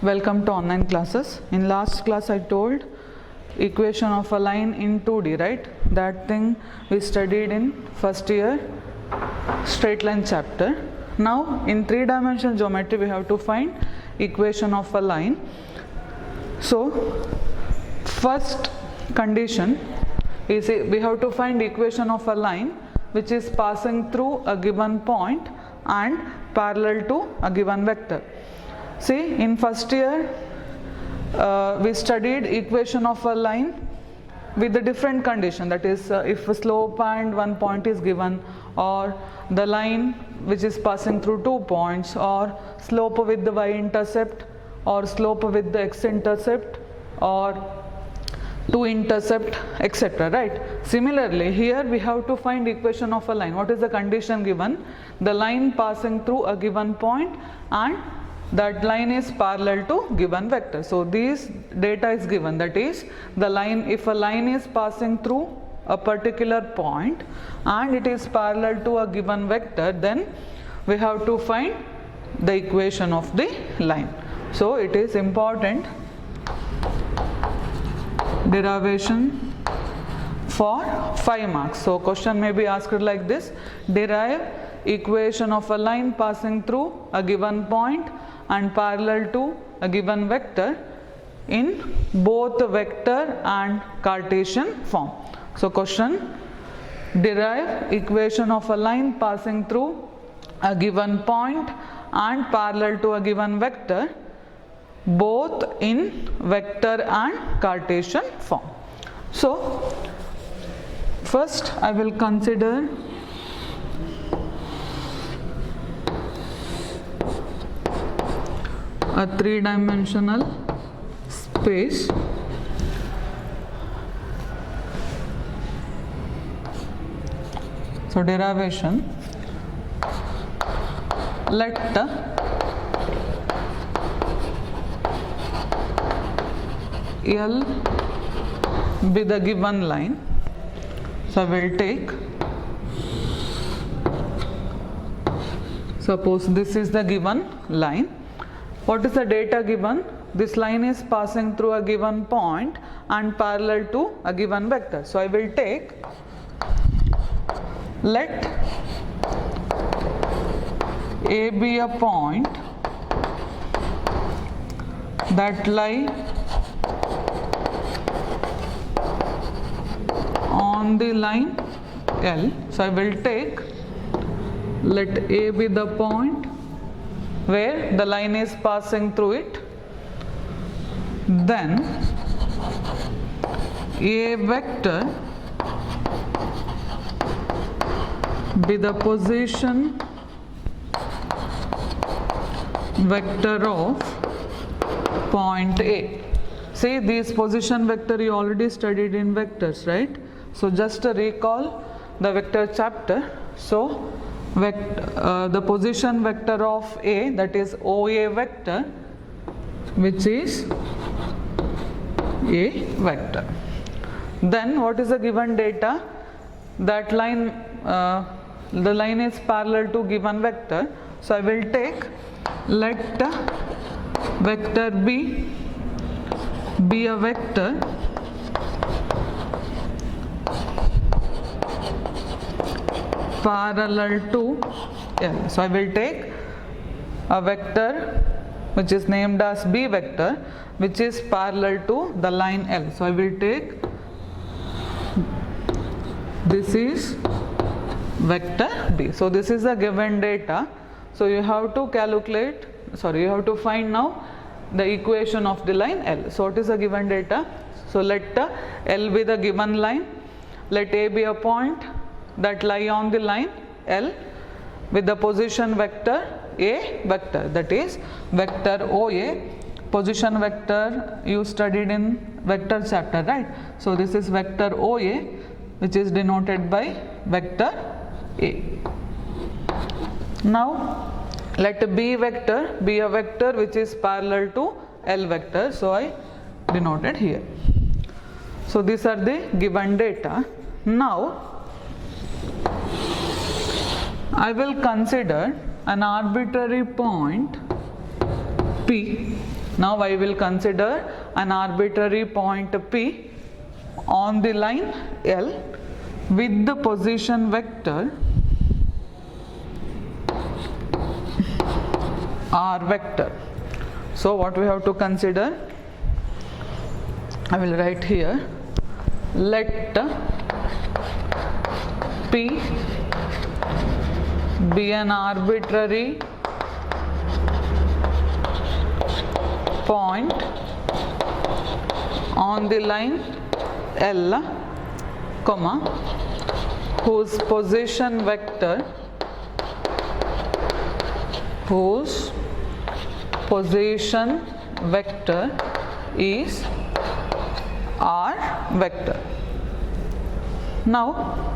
Welcome to online classes. In last class I told equation of a line in 2D, right? That thing we studied in first year straight line chapter. Now in three-dimensional geometry we have to find equation of a line. So first condition is we have to find equation of a line which is passing through a given point and parallel to a given vector. See, in first year we studied equation of a line with a different condition, that is if a slope and one point is given, or the line which is passing through 2 points, or slope with the y-intercept, or slope with the x-intercept, or 2-intercept, etc. Right? Similarly, here we have to find equation of a line. What is the condition given? The line passing through a given point and that line is parallel to given vector. So this data is given, that is the line, if a line is passing through a particular point and it is parallel to a given vector, then we have to find the equation of the line. So it is important derivation for 5 marks. So question may be asked like this: derive equation of a line passing through a given point and parallel to a given vector in both vector and Cartesian form. So question: derive equation of a line passing through a given point and parallel to a given vector both in vector and Cartesian form. So first I will consider a three-dimensional space. So derivation, let L be the given line. So I will take, suppose this is the given line. What is the data given? This line is passing through a given point and parallel to a given vector. So I will take, let A be a point that lie on the line L. So I will take, let A be the point where the line is passing through it, then A vector be the position vector of point A. See, this position vector you already studied in vectors, right? So just to recall the vector chapter. So the position vector of A, that is OA vector, which is A vector. Then what is the given data? That line, the line is parallel to given vector. So I will take, let vector B be a vector parallel to L. So I will take a vector which is named as B vector, which is parallel to the line L. So I will take, this is vector B. So this is the given data. So you have to calculate, you have to find now the equation of the line L. So what is the given data? So let L be the given line, let A be a point that lie on the line L with the position vector A vector, that is vector OA. Position vector you studied in vector chapter, right? So this is vector OA, which is denoted by vector A. Now let B vector be a vector which is parallel to L vector, so I denoted here. So these are the given data. Now I will consider an arbitrary point P Now I will consider an arbitrary point P on the line L with the position vector R vector. So what we have to consider, I will write here, let P be an arbitrary point on the line L, whose position vector is R vector. Now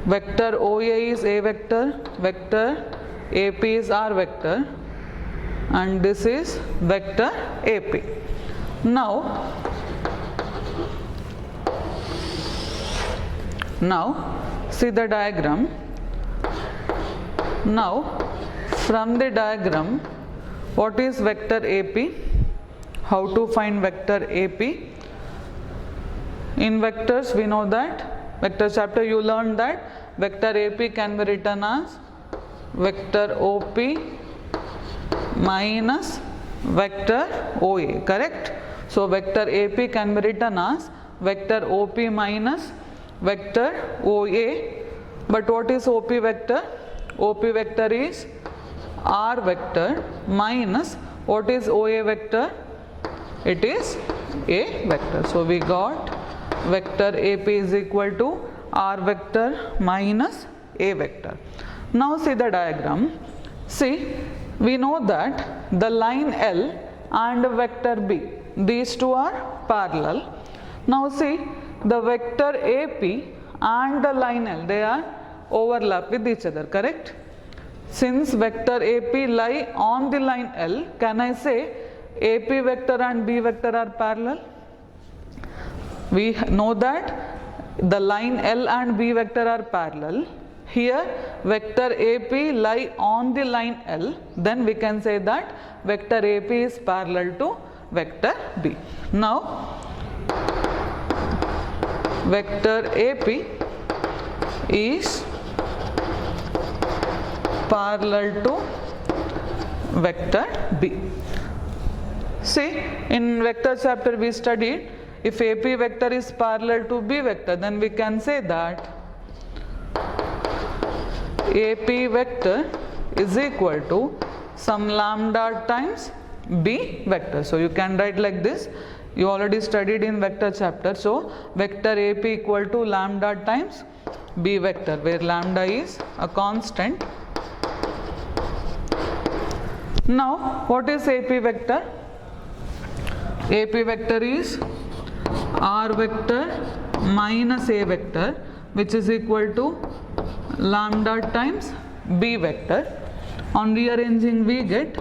vector OA is A vector, vector AP is R vector, and this is vector AP. Now see the diagram. Now from the diagram, what is vector AP? How to find vector AP? In vectors we know that, vector chapter you learned that vector AP can be written as vector OP minus vector OA, correct? So vector AP can be written as vector OP minus vector OA. But what is OP vector? OP vector is R vector minus what is OA vector? It is A vector. So we got vector AP is equal to R vector minus A vector. Now see the diagram. See, we know that the line L and vector B, these two are parallel. Now see, the vector AP and the line L, they are overlap with each other, correct? Since vector AP lie on the line L, can I say AP vector and B vector are parallel? We know that the line L and B vector are parallel. Here vector AP lie on the line L, then we can say that vector AP is parallel to vector B. Now vector AP is parallel to vector B. See, in vector chapter we studied, if AP vector is parallel to B vector, then we can say that AP vector is equal to some lambda times B vector. So you can write like this. You already studied in vector chapter. So vector AP equal to lambda times B vector, where lambda is a constant. Now what is AP vector? AP vector is R vector minus A vector, which is equal to lambda times B vector. On rearranging we get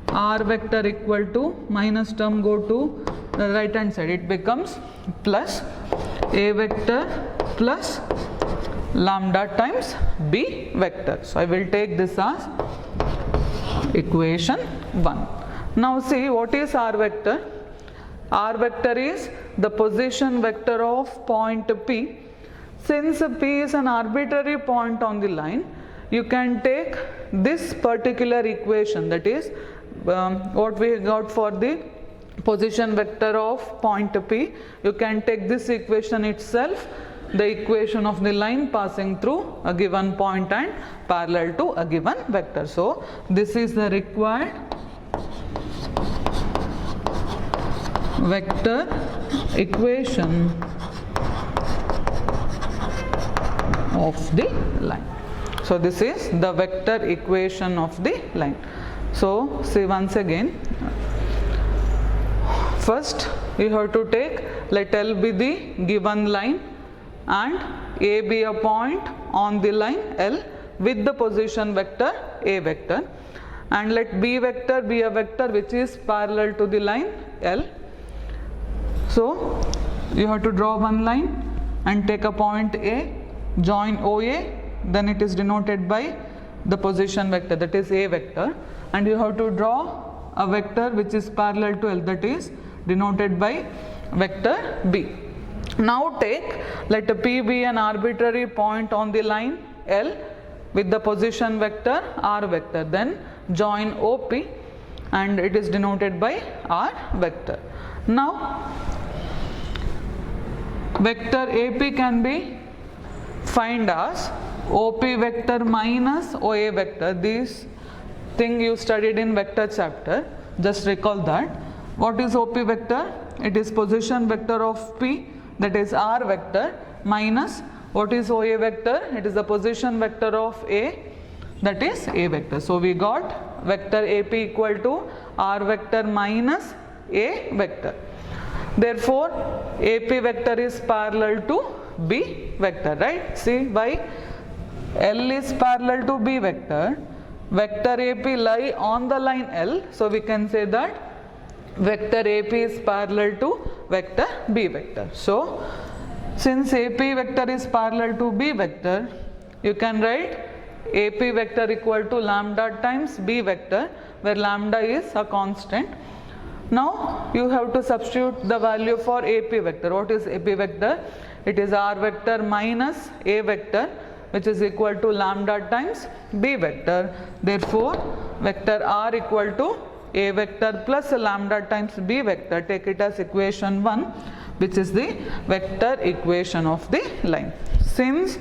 R vector equal to, minus term go to the right hand side, it becomes plus A vector plus lambda times B vector. So I will take this as equation 1. Now see, what is R vector? R vector is the position vector of point P. Since P is an arbitrary point on the line, you can take this particular equation, that is what we got for the position vector of point P. You can take this equation itself, the equation of the line passing through a given point and parallel to a given vector. So this is the required vector equation of the line. So this is the vector equation of the line. So see once again, first you have to take, let L be the given line and A be a point on the line L with the position vector A vector, and let B vector be a vector which is parallel to the line L. So you have to draw one line and take a point A, join OA, then it is denoted by the position vector, that is A vector, and you have to draw a vector which is parallel to L, that is denoted by vector B. Now take, let P be an arbitrary point on the line L with the position vector R vector, then join OP and it is denoted by R vector. Now vector AP can be find as OP vector minus OA vector. This thing you studied in vector chapter, just recall that. What is OP vector? It is position vector of P, that is R vector, minus what is OA vector? It is the position vector of A, that is A vector. So we got vector AP equal to R vector minus A vector. Therefore AP vector is parallel to B vector, right? See, why? L is parallel to B vector, vector AP lie on the line L, so we can say that vector AP is parallel to vector B vector. So since AP vector is parallel to B vector, you can write AP vector equal to lambda times B vector, where lambda is a constant. Now you have to substitute the value for AP vector. What is AP vector? It is R vector minus A vector, which is equal to lambda times B vector. Therefore vector R equal to A vector plus lambda times B vector. Take it as equation 1, which is the vector equation of the line. Since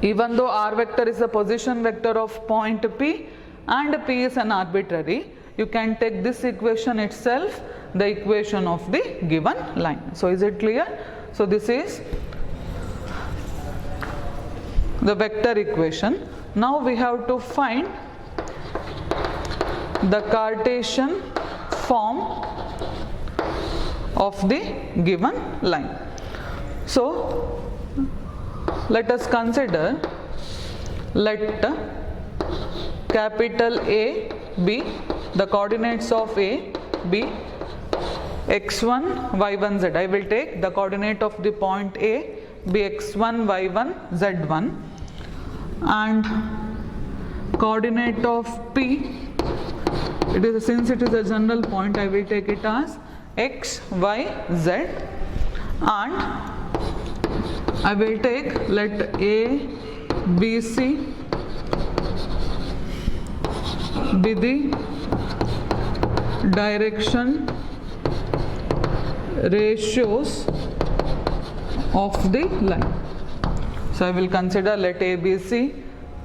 even though R vector is a position vector of point P and P is an arbitrary, you can take this equation itself the equation of the given line. So is it clear? So this is the vector equation. Now we have to find the Cartesian form of the given line. So let us consider, let capital A be the coordinates of A be x1, y1, z. I will take the coordinate of the point A be x1, y1, z1, and coordinate of P, it is, since it is a general point, I will take it as x, y, z, and I will take, let A, B, C be the direction ratios of the line. So I will consider, let A, B, C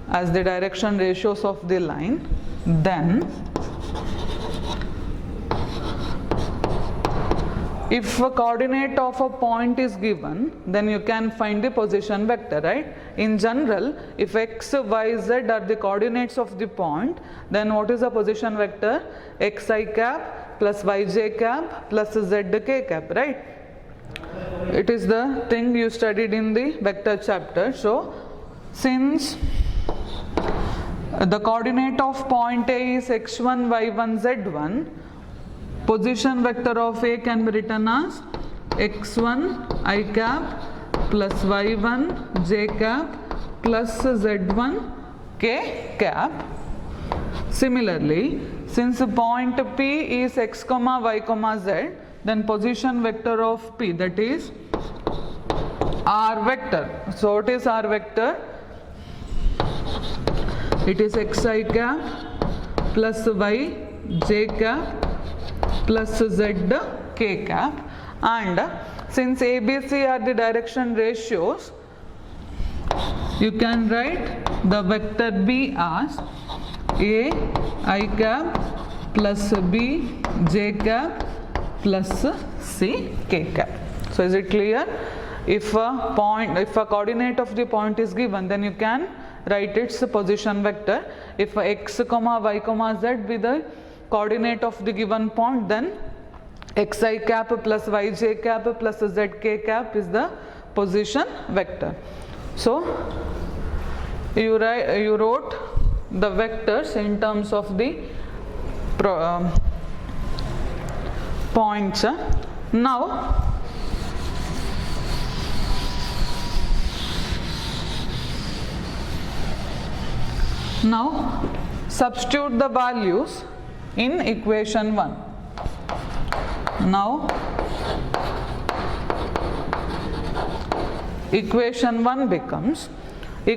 as the direction ratios of the line. Then if a coordinate of a point is given, then you can find the position vector, right? In general, if x, y, z are the coordinates of the point, then what is the position vector? xi cap plus yj cap plus zk cap, right? It is the thing you studied in the vector chapter. So since the coordinate of point A is x1, y1, z1, position vector of A can be written as x1 i cap plus y1 j cap plus z1 k cap. Similarly, since point P is x, y, z, then position vector of P, that is R vector. So what is R vector? It is xi cap plus y j cap plus z k cap, and since ABC are the direction ratios, you can write the vector B as A I cap plus B j cap plus C k cap. So is it clear? If a coordinate of the point is given, then you can write its position vector. If x, y, z be the coordinate of the given point, then xi cap plus yj cap plus zk cap is the position vector. So you wrote the vectors in terms of the points. Now substitute the values in equation 1. Now equation 1 becomes,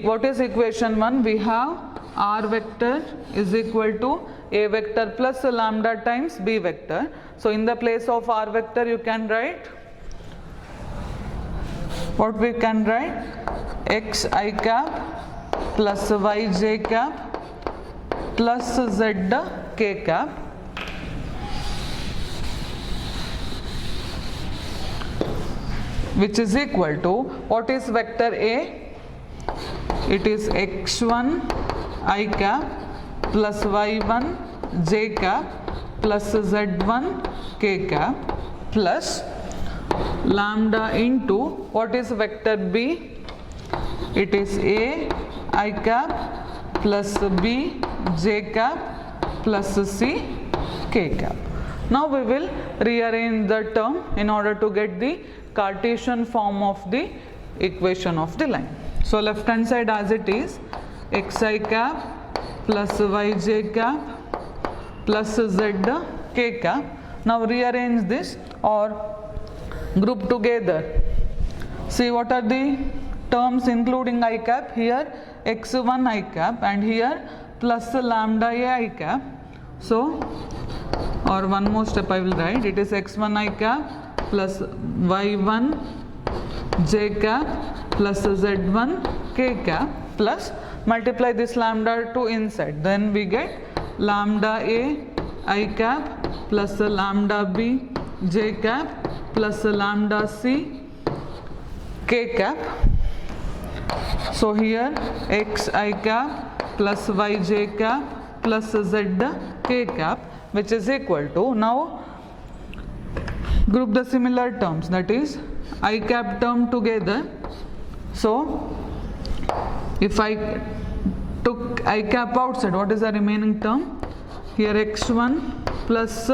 what is equation 1? We have r vector is equal to a vector plus lambda times b vector. So in the place of r vector you can write, what we can write, x I cap plus y j cap plus z k cap which is equal to, what is vector A? It is x1 I cap plus y1 j cap plus z1 k cap plus lambda into, what is vector B? It is A I cap plus B j cap plus C k cap. Now we will rearrange the term in order to get the Cartesian form of the equation of the line. So left hand side as it is, xi cap plus yj cap plus z k cap. Now rearrange this or group together. See what are the terms including I cap? Here x1 I cap and here plus lambda a I cap. So, or one more step I will write, it is x1 I cap plus y1 j cap plus z1 k cap plus multiply this lambda to inside, then we get lambda a I cap plus lambda b j cap plus lambda c k cap. So here x I cap plus y j cap plus z k cap which is equal to, now group the similar terms, that is I cap term together. So if I took I cap outside, what is the remaining term? Here x1 plus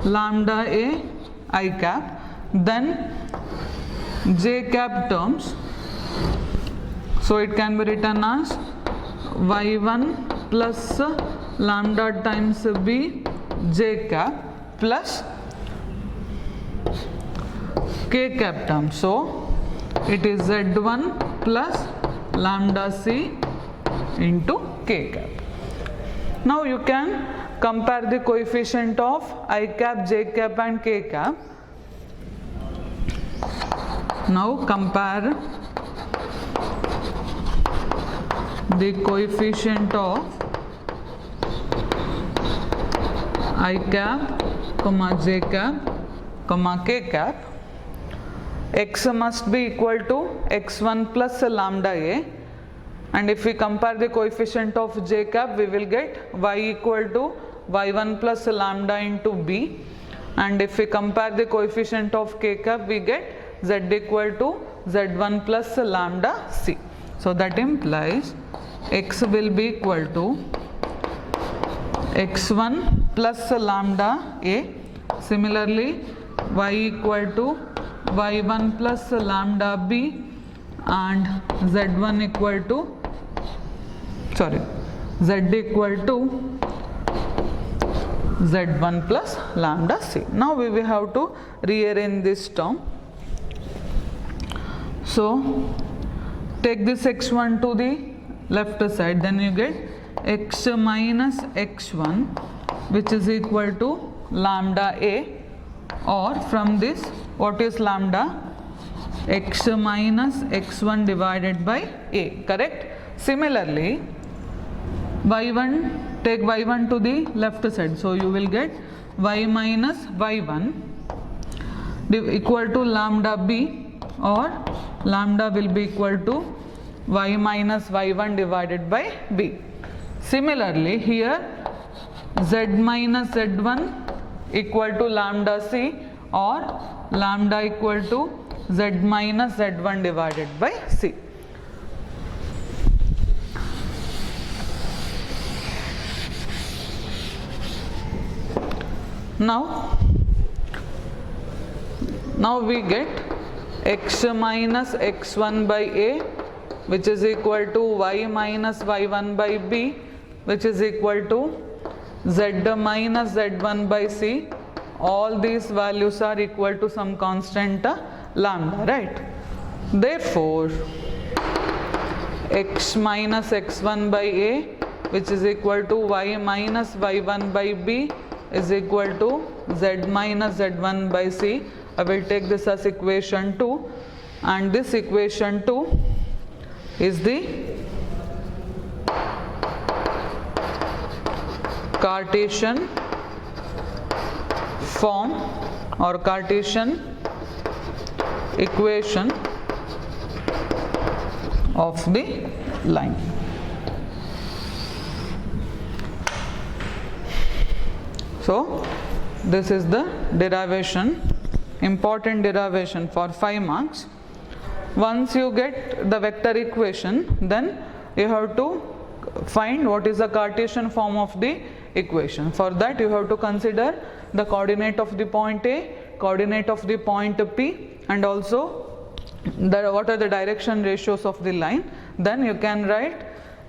lambda a I cap, then j cap terms. So it can be written as y1 plus lambda times b j cap plus k cap term. So it is z1 plus lambda c into k cap. Now you can compare the coefficient of I cap, j cap and k cap. Now compare the coefficient of I cap, j cap, k cap. X must be equal to x1 plus lambda a, and if we compare the coefficient of j cap, we will get y equal to y1 plus lambda into b, and if we compare the coefficient of k cap, we get z equal to z1 plus lambda c. So that implies x will be equal to x1 plus lambda a, similarly y equal to y1 plus lambda b, and z1 equal to, z equal to z1 plus lambda c. Now we will have to rearrange this term. So take this x1 to the left side, then you get x minus x1 which is equal to lambda a, or from this what is lambda? X minus x1 divided by a, correct? Similarly y1, take y1 to the left side, so you will get y minus y1 equal to lambda b, or lambda will be equal to y minus y1 divided by b. Similarly here z minus z1 equal to lambda c, or lambda equal to z minus z1 divided by c. Now we get x minus x1 by a which is equal to y minus y1 by b, which is equal to z minus z1 by c, all these values are equal to some constant lambda, right? Therefore, x minus x1 by a, which is equal to y minus y1 by b, is equal to z minus z1 by c. I will take this as equation 2, and this equation 2 is the Cartesian form or Cartesian equation of the line. So this is the derivation, important derivation for 5 marks. Once you get the vector equation, then you have to find what is the Cartesian form of the equation. For that you have to consider the coordinate of the point A, coordinate of the point P, and also what are the direction ratios of the line. Then you can write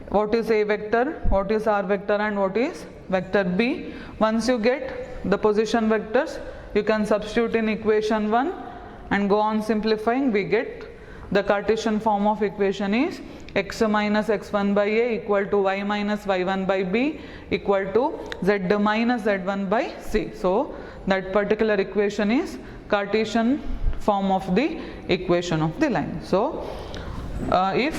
what is A vector, what is R vector, and what is vector B. Once you get the position vectors, you can substitute in equation 1 and go on simplifying. We get the Cartesian form of equation is x minus x1 by a equal to y minus y1 by b equal to z minus z1 by c. So that particular equation is Cartesian form of the equation of the line. So if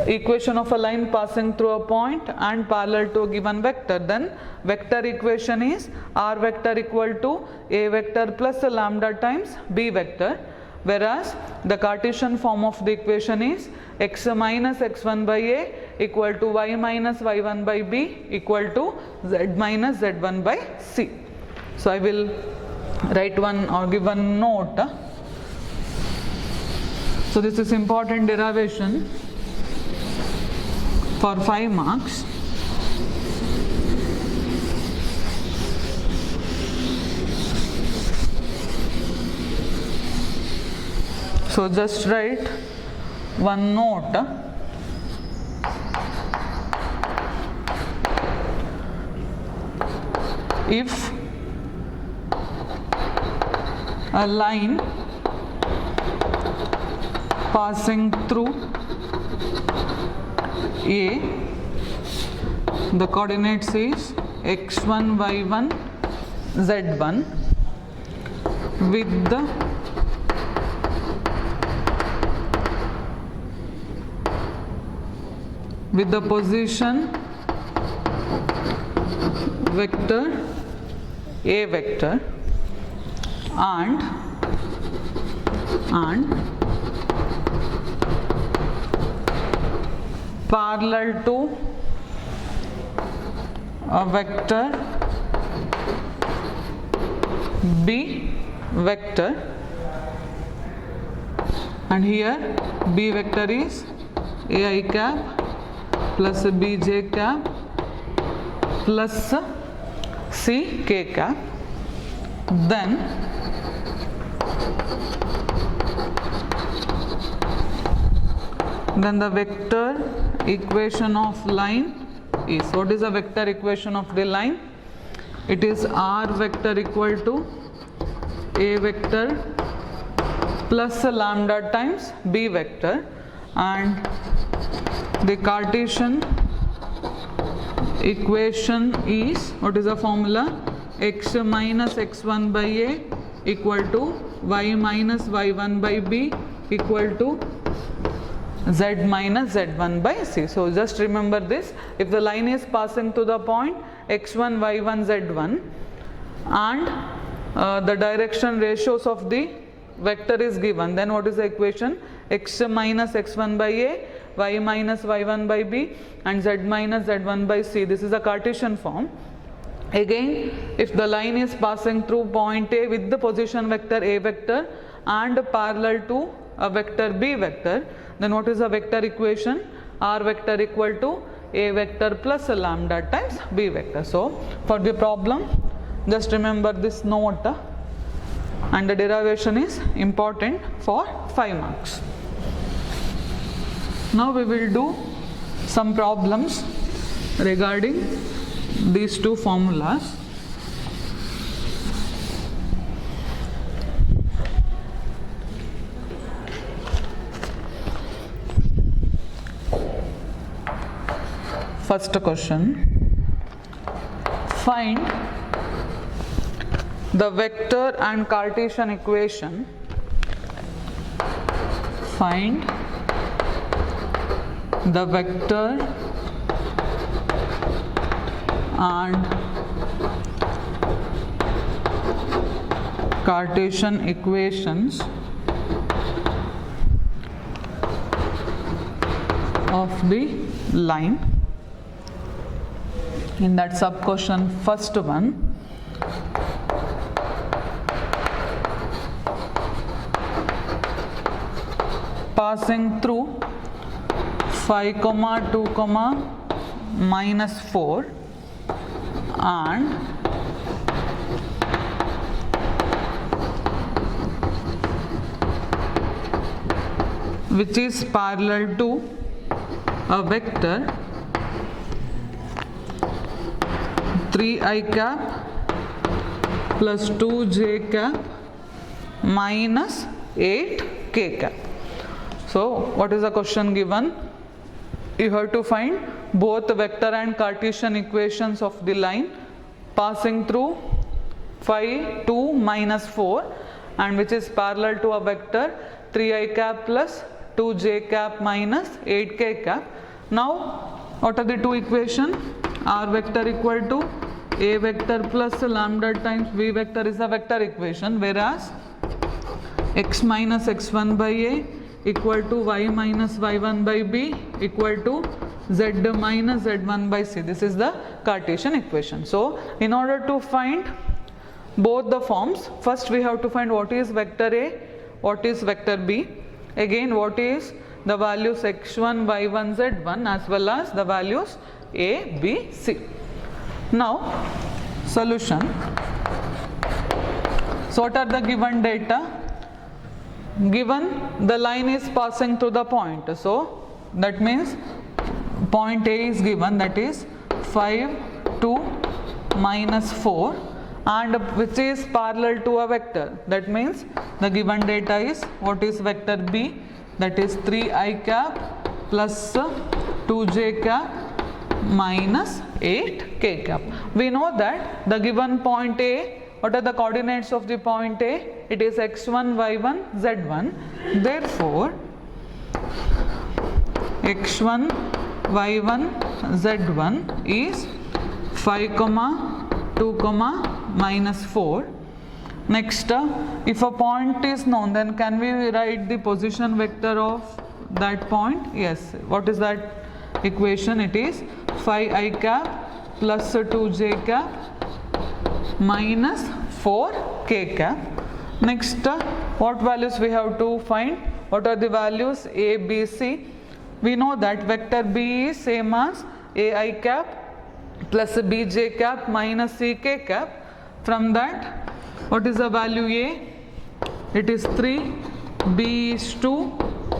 equation of a line passing through a point and parallel to a given vector, then vector equation is r vector equal to a vector plus a lambda times b vector, whereas the Cartesian form of the equation is x minus x1 by a equal to y minus y1 by b equal to z minus z1 by c. So I will write one or give one note. So this is important derivation for 5 marks. So just write one note. If a line passing through A, the coordinates is x1, y1, z1 with the position vector A vector and parallel to a vector B vector, and here B vector is ai cap plus bj cap plus ck cap. Then the vector equation of line is, what is the vector equation of the line? It is r vector equal to a vector plus lambda times b vector, and the Cartesian equation is, what is the formula? X minus x1 by a equal to y minus y1 by b equal to z minus z1 by c. So just remember this. If the line is passing to the point x1, y1, z1 and the direction ratios of the vector is given, then what is the equation? X minus x1 by a, y minus y1 by b and z minus z1 by c. This is a Cartesian form. Again, if the line is passing through point A with the position vector A vector and parallel to a vector B vector, then what is the vector equation? R vector equal to A vector plus a lambda times B vector. So for the problem, just remember this note, and the derivation is important for 5 marks. Now we will do some problems regarding these two formulas. First question, find the vector and Cartesian equation. Find the vector and Cartesian equations of the line. In that sub question, first one, passing through 5, 2, minus 4 and which is parallel to a vector 3i cap plus 2j cap minus 8k cap. So what is the question given? You have to find both vector and Cartesian equations of the line passing through 5, 2, minus 4 and which is parallel to a vector 3i cap plus 2j cap minus 8k cap. Now what are the two equations? R vector equal to A vector plus lambda times V vector is a vector equation, whereas x minus x1 by A equal to y minus y1 by B equal to z minus z1 by C. This is the Cartesian equation. So in order to find both the forms, first we have to find what is vector A, what is vector B, again what is the values x1, y1, z1 as well as the values A, B, C. Now solution. So what are the given data? Given the line is passing through the point, so that means point A is given, that is 5, 2, minus 4 and which is parallel to a vector, that means the given data is what is vector B, that is 3i cap plus 2j cap minus 8k cap. We know that the given point A, what are the coordinates of the point A? It is x1, y1, z1. Therefore, x1, y1, z1 is 5, 2, minus 4. Next, if a point is known, then can we write the position vector of that point? Yes. What is that equation? It is 5i cap plus 2j cap minus 4k cap. Next, what values we have to find? What are the values A, B, C? We know that vector B is same as ai cap plus bj cap minus ck cap. From that, what is the value A? It is 3, B is 2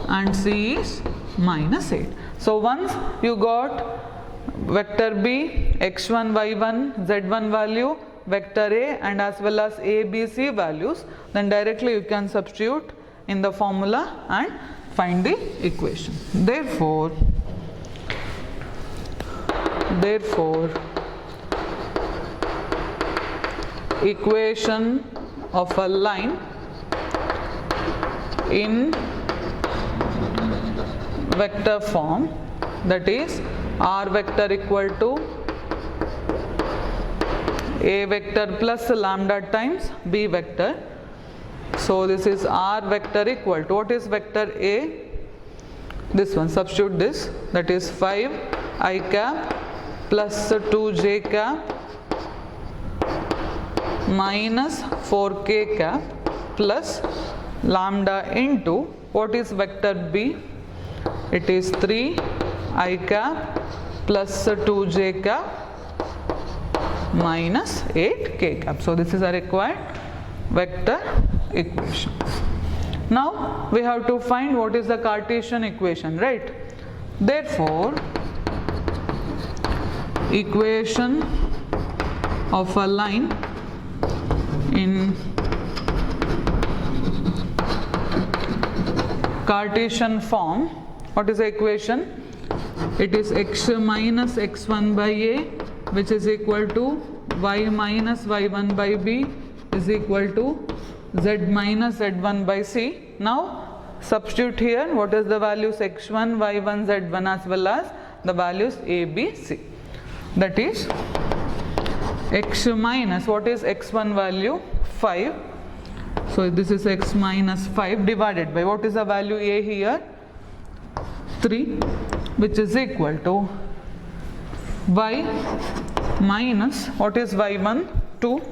and C is minus 8. So once you got vector B, x1, y1, z1 value, vector A and as well as A, B, C values, then directly you can substitute in the formula and find the equation. Therefore equation of a line in vector form, that is R vector equal to A vector plus lambda times B vector. So this is R vector equal to, what is vector A? This one, substitute this, that is 5 I cap plus 2j cap minus 4k cap plus lambda into, what is vector B? It is 3 I cap plus 2j cap minus 8k cap. So this is a required vector equation. Now we have to find what is the Cartesian equation, right? Therefore equation of a line in Cartesian form. What is the equation? It is x minus x1 by a, which is equal to y minus y1 by b is equal to z minus z1 by c. Now substitute here what is the values x1, y1, z1 as well as the values a, b, c. That is x minus, what is x1 value? 5. So this is x minus 5 divided by, what is the value a here? 3, which is equal to y minus, what is y1? 2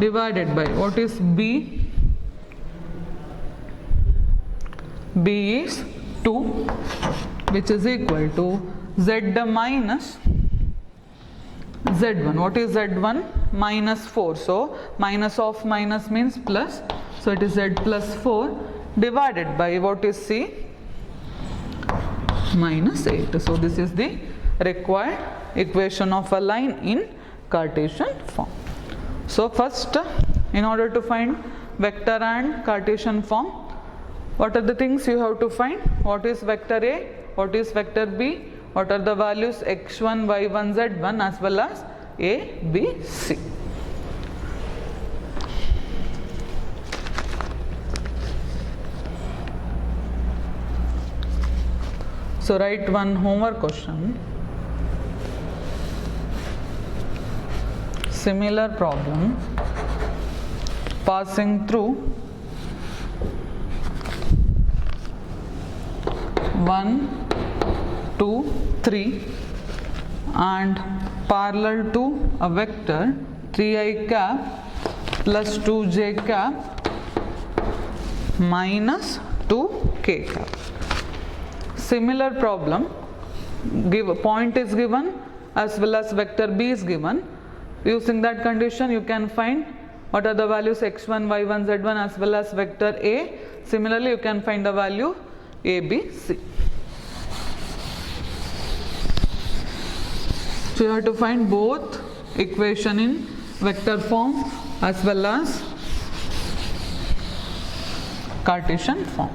divided by, what is b? B is 2, which is equal to z minus z1. What is z1? Minus 4. So minus of minus means plus. So it is z plus 4 divided by, what is c? Minus 8. So this is the required equation of a line in Cartesian form. So first, in order to find vector and Cartesian form, what are the things you have to find? What is vector A? What is vector B? What are the values x1, y1, z1 as well as a, b, c. So write one homework question. Similar problem, passing through 1, 2, 3 and parallel to a vector 3i cap plus 2j cap minus 2k cap. Similar problem, point is given as well as vector b is given. Using that condition you can find what are the values x1, y1, z1 as well as vector a. Similarly you can find the value a, b, c. So you have to find both equation in vector form as well as Cartesian form.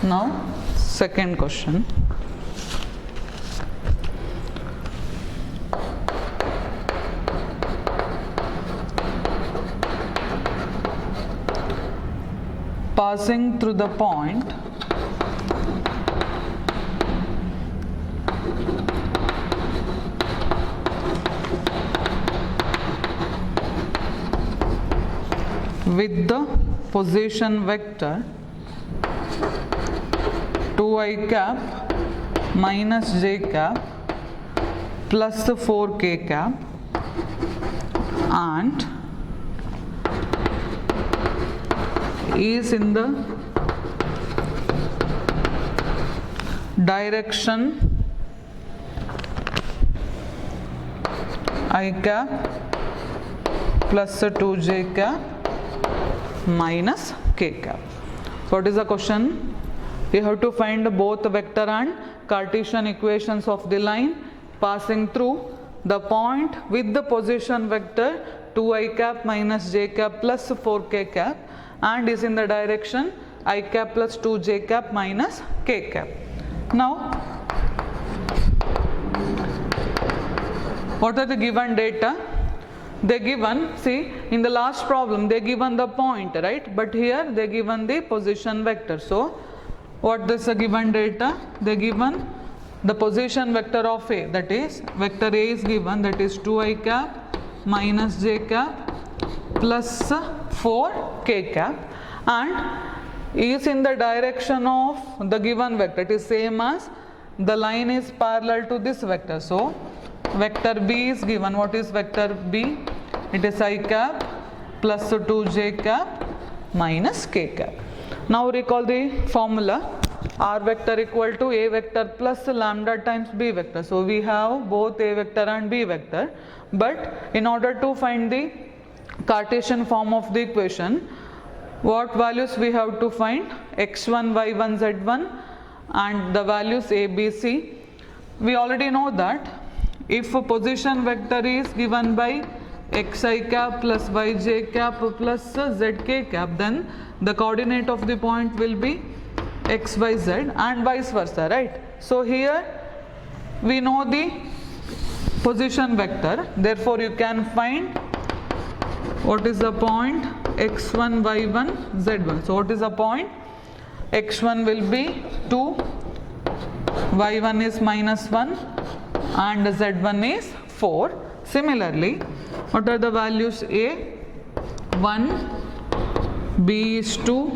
Now second question. Passing through the point with the position vector 2i cap minus j cap plus 4k cap and is in the direction I cap plus 2j cap minus k cap. So what is the question? We have to find both vector and Cartesian equations of the line passing through the point with the position vector 2i cap minus j cap plus 4k cap and is in the direction I cap plus 2j cap minus k cap. Now what are the given data? They given, see in the last problem they given the point, right, but here they given the position vector. So what is the given data? They given the position vector of A, that is vector A is given, that is 2i cap minus j cap plus 4k cap and is in the direction of the given vector. It is same as the line is parallel to this vector. So vector B is given. What is vector B? It is I cap plus 2j cap minus k cap. Now recall the formula. R vector equal to A vector plus lambda times B vector. So we have both A vector and B vector, but in order to find the Cartesian form of the equation, what values we have to find? x1, y1, z1 and the values a, b, c. We already know that if a position vector is given by xi cap plus yj cap plus zk cap, then the coordinate of the point will be xyz and vice versa, right? So here we know the position vector, therefore you can find what is the point x1 y1 z1. So what is the point? x1 will be 2, y1 is -1 and z1 is 4. Similarly, what are the values? A 1, b is 2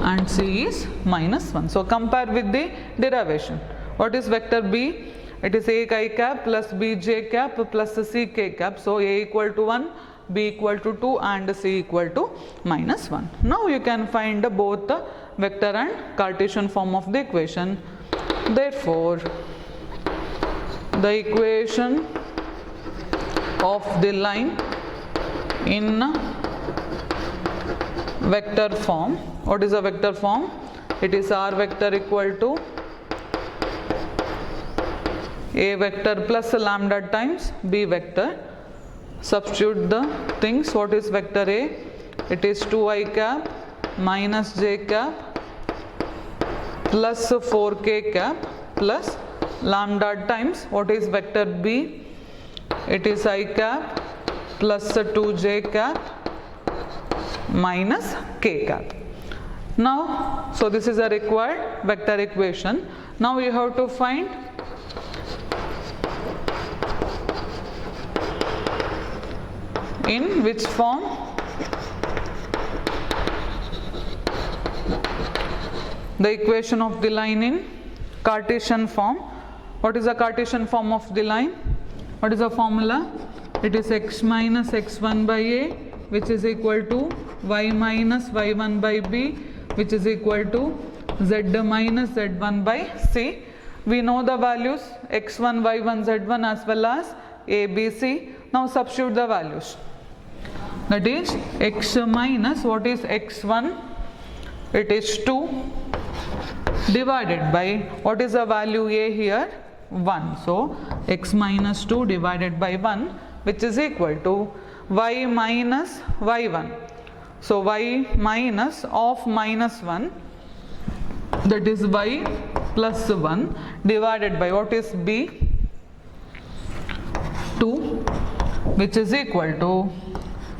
and c is -1. So compare with the derivation. What is vector b? It is a I cap plus bj cap plus c k cap. So a equal to 1, b equal to 2 and c equal to -1. Now you can find both the vector and Cartesian form of the equation. Therefore, the equation of the line in vector form. What is a vector form? It is r vector equal to a vector plus lambda times b vector. Substitute the things. What is vector A? It is 2i cap minus j cap plus 4k cap plus lambda times what is vector B? It is I cap plus 2j cap minus k cap. Now, so this is a required vector equation. Now we have to find in which form? The equation of the line in Cartesian form. What is the Cartesian form of the line? What is the formula? It is x minus x1 by a, which is equal to y minus y1 by b, which is equal to z minus z1 by c. We know the values x1, y1, z1 as well as a, b, c. Now substitute the values. That is x minus, what is x1? It is 2 divided by, what is the value a here? 1. So x minus 2 divided by 1, which is equal to y minus y1. So y minus of minus 1, that is y plus 1 divided by what is b? 2, which is equal to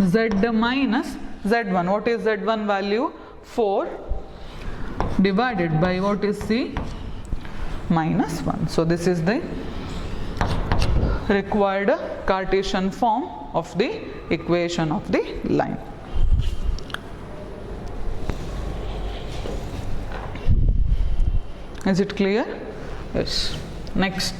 z minus z1. What is z1 value? 4 divided by what is c? Minus 1. So this is the required Cartesian form of the equation of the line. Is it clear? Yes. Next.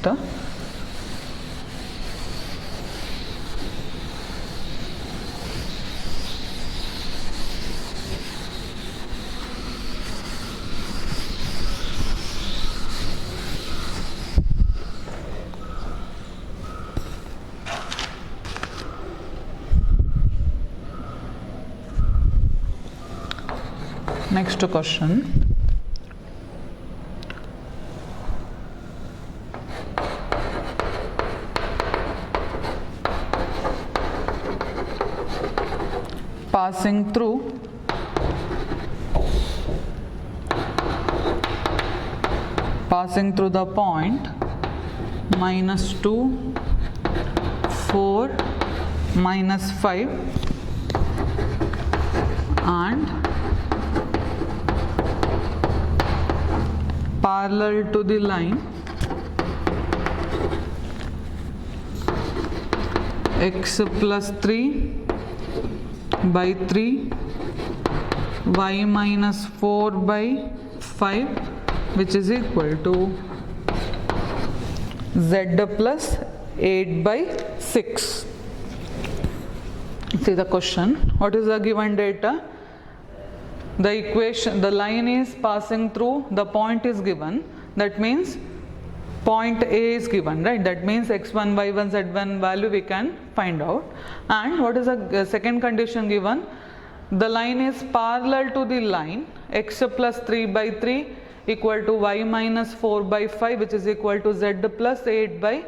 Next question. Passing through the point minus 2, 4, minus 5 and parallel to the line x plus 3 by 3, y minus 4 by 5, which is equal to z plus 8 by 6. See the question. What is the given data? The equation, the line is passing through, the point is given. That means point A is given, right? That means x1, y1, z1 value we can find out. And what is the second condition given? The line is parallel to the line x plus 3 by 3 equal to y minus 4 by 5, which is equal to z plus 8 by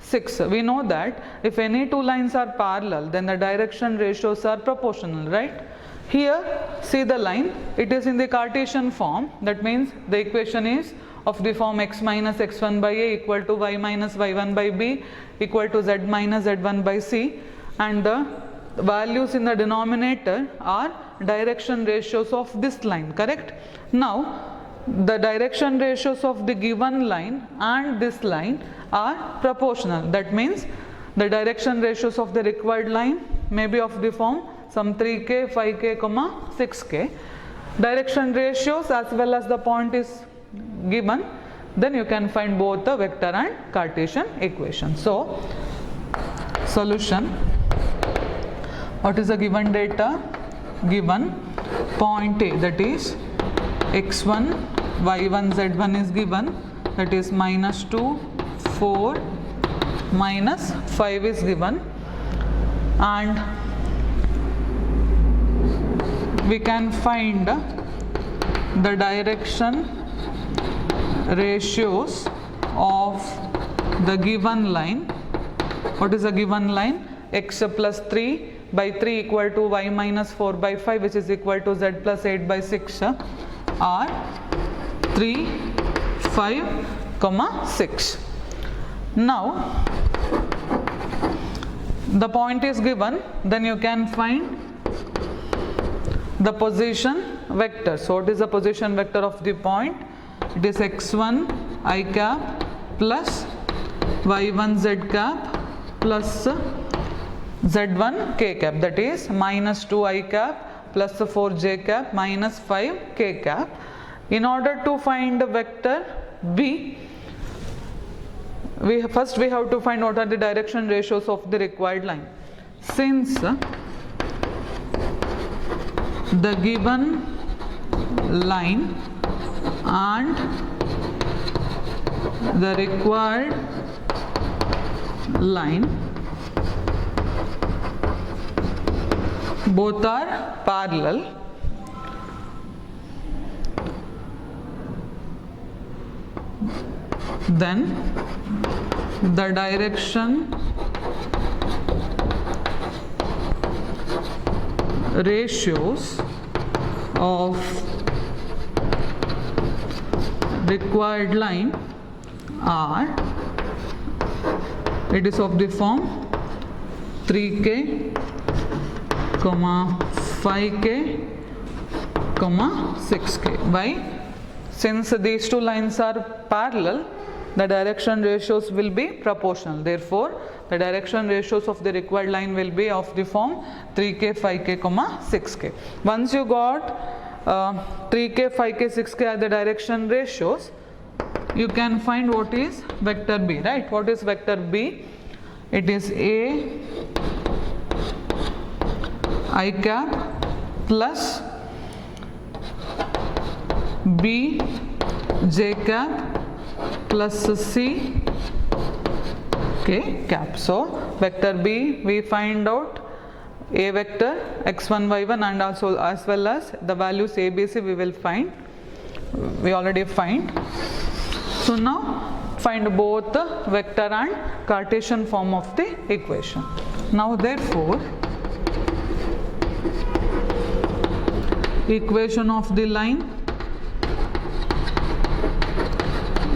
6. We know that if any two lines are parallel, then the direction ratios are proportional, right? Here, see the line, it is in the Cartesian form. That means the equation is of the form x minus x1 by a equal to y minus y1 by b equal to z minus z1 by c, and the values in the denominator are direction ratios of this line, correct? Now, the direction ratios of the given line and this line are proportional. That means the direction ratios of the required line may be of the form some 3k, 5k, 6k. Direction ratios as well as the point is given, then you can find both the vector and Cartesian equation. So, solution, what is the given data? Given point A, that is x1, y1, z1 is given, that is minus 2, 4, minus 5 is given, and we can find the direction ratios of the given line. What is the given line? X plus 3 by 3 equal to y minus 4 by 5, which is equal to z plus 8 by 6 are 3, 5, 6. Now, the point is given, then you can find the position vector. So, what is the position vector of the point? It is x1 I cap plus y1 z cap plus z1 k cap, that is minus 2 I cap plus 4 j cap minus 5 k cap. In order to find the vector b, we have to find what are the direction ratios of the required line. Since the given line and the required line both are parallel, then the direction ratios of required line are, it is of the form 3k, 5k, 6k. Why? Since these two lines are parallel, the direction ratios will be proportional. Therefore, the direction ratios of the required line will be of the form 3k, 5k, 6k. Once you got 3k, 5k, 6k are the direction ratios, you can find what is vector b, right? What is vector b? It is A I cap plus B j cap plus C k cap. So, vector b we find out a vector x1, y1 and also as well as the values a, b, c we will find. We already find. So, now find both the vector and Cartesian form of the equation. Now, therefore, equation of the line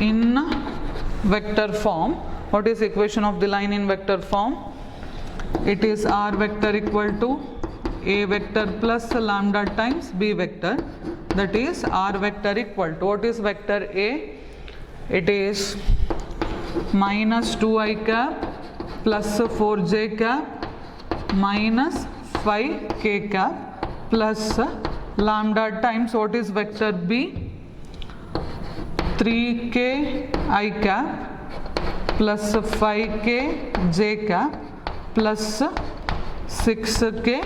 in vector form. What is equation of the line in vector form? It is r vector equal to a vector plus lambda times b vector, that is r vector equal to, what is vector a? It is minus 2 I cap plus 4 j cap minus 5 k cap plus lambda times, what is vector b? 3k I cap plus 5k j cap plus 6k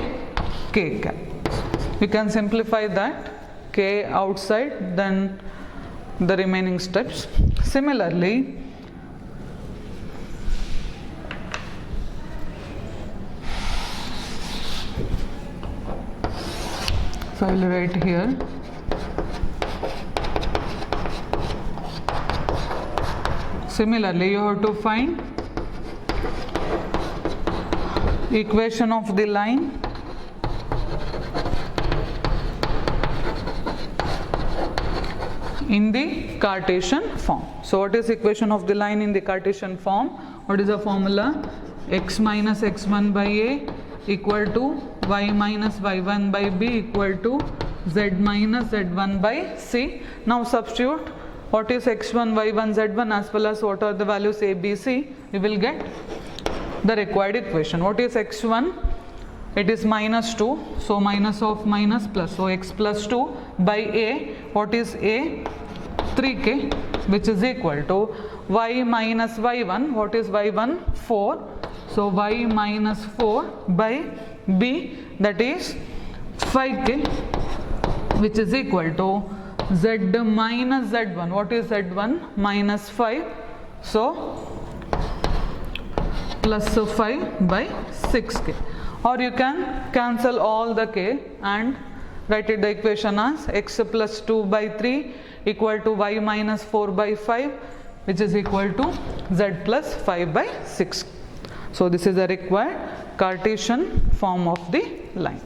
k cap. You can simplify that, k outside, then the remaining steps. Similarly, so I will write here. Similarly, you have to find equation of the line in the Cartesian form. So what is equation of the line in the Cartesian form? What is the formula? X minus x1 by a equal to y minus y1 by b equal to z minus z1 by c. Now substitute what is x1, y1, z1 as well as what are the values a, b, c. We will get the required equation. What is x1? It is minus 2, so minus of minus plus, so x plus 2 by a. What is a? 3k, which is equal to y minus y1. What is y1? 4, so y minus 4 by b, that is 5k, which is equal to z minus z1. What is z1? Minus 5, so plus 5 by 6k. Or you can cancel all the k and write it the equation as x plus 2 by 3 equal to y minus 4 by 5, which is equal to z plus 5 by 6. So this is the required Cartesian form of the line.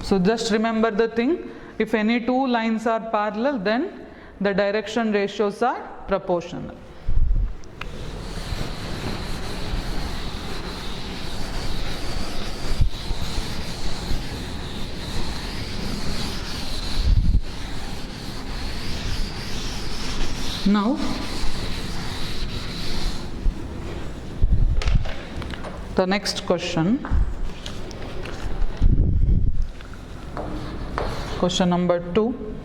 So just remember the thing, if any two lines are parallel, then the direction ratios are proportional. Now the next question, question number 2.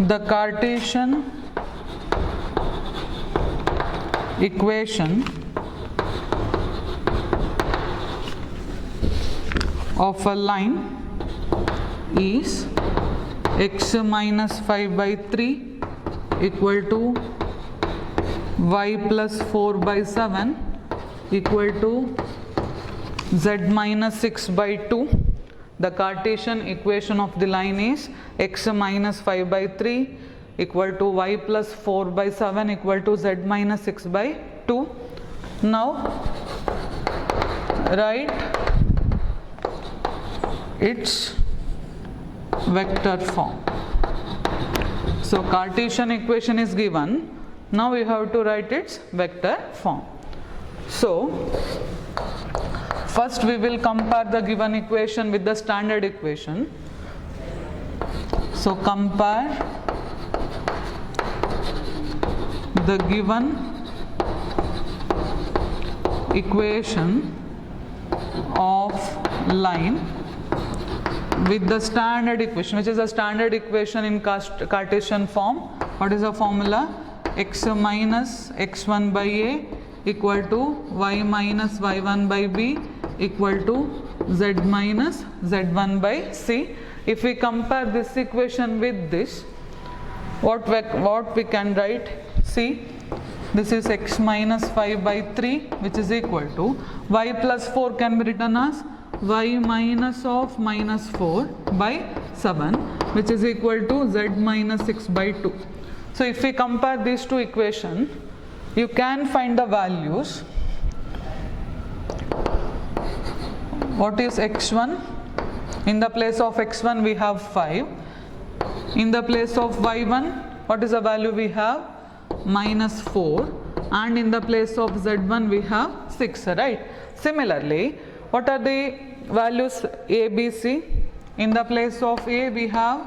The Cartesian equation of a line is x minus 5 by 3 equal to y plus 4 by 7 equal to z minus 6 by 2. The Cartesian equation of the line is x minus 5 by 3 equal to y plus 4 by 7 equal to z minus 6 by 2. Now write its vector form. So Cartesian equation is given. Now we have to write its vector form. So first we will compare the given equation with the standard equation. So compare the given equation of line with the standard equation, which is a standard equation in Cartesian form. What is the formula? X minus x1 by a equal to y minus y1 by b equal to z minus z1 by c. If we compare this equation with this, what we can write? See, this is x minus 5 by 3, which is equal to y plus 4 can be written as y minus of minus 4 by 7, which is equal to z minus 6 by 2. So if we compare these two equations, you can find the values. What is x1? In the place of x1 we have 5. In the place of y1, what is the value we have? Minus 4. And in the place of z1 we have 6, right? Similarly, what are the values a, b, c? In the place of a we have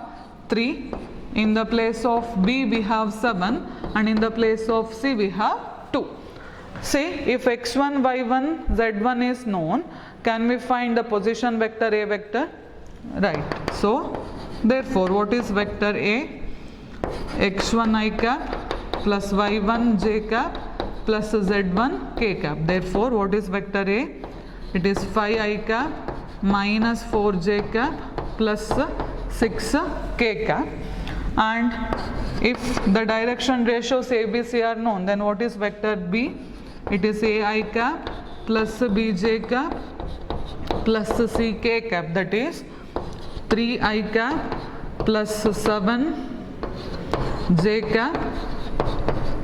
3. In the place of b we have 7. And in the place of c we have 2. See, if x1, y1, z1 is known, can we find the position vector a vector? Right. So therefore what is vector a? x1 I cap plus y1 j cap plus z1 k cap. Therefore what is vector a? It is 5 I cap minus 4 j cap plus 6 k cap. And if the direction ratios ABC are known, then what is vector b? It is a I cap plus b j cap plus c k cap, that is 3 I cap plus 7 j cap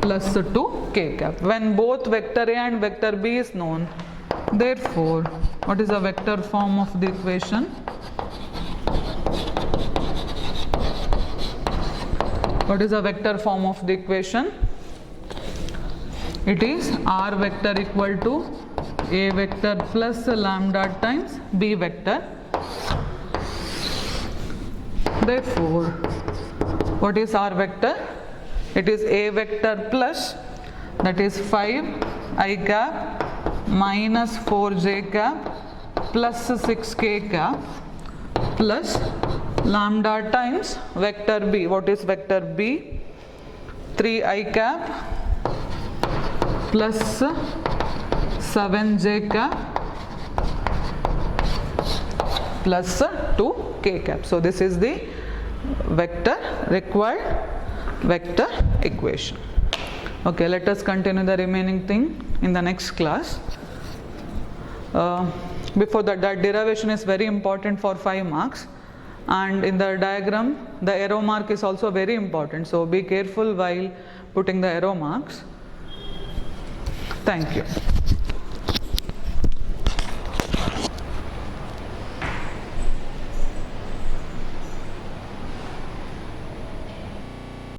plus 2 k cap. When both vector A and vector B is known, therefore, what is the vector form of the equation? What is the vector form of the equation? It is r vector equal to a vector plus lambda times b vector. Therefore, what is r vector? It is a vector plus, that is 5 I cap minus 4j cap plus 6k cap plus lambda times vector b. What is vector b? 3I cap plus 7j cap plus 2k cap. So this is the required vector equation. Okay, let us continue the remaining thing in the next class. Before that derivation is very important for 5 marks, and in the diagram the arrow mark is also very important, so be careful while putting the arrow marks. Thank you.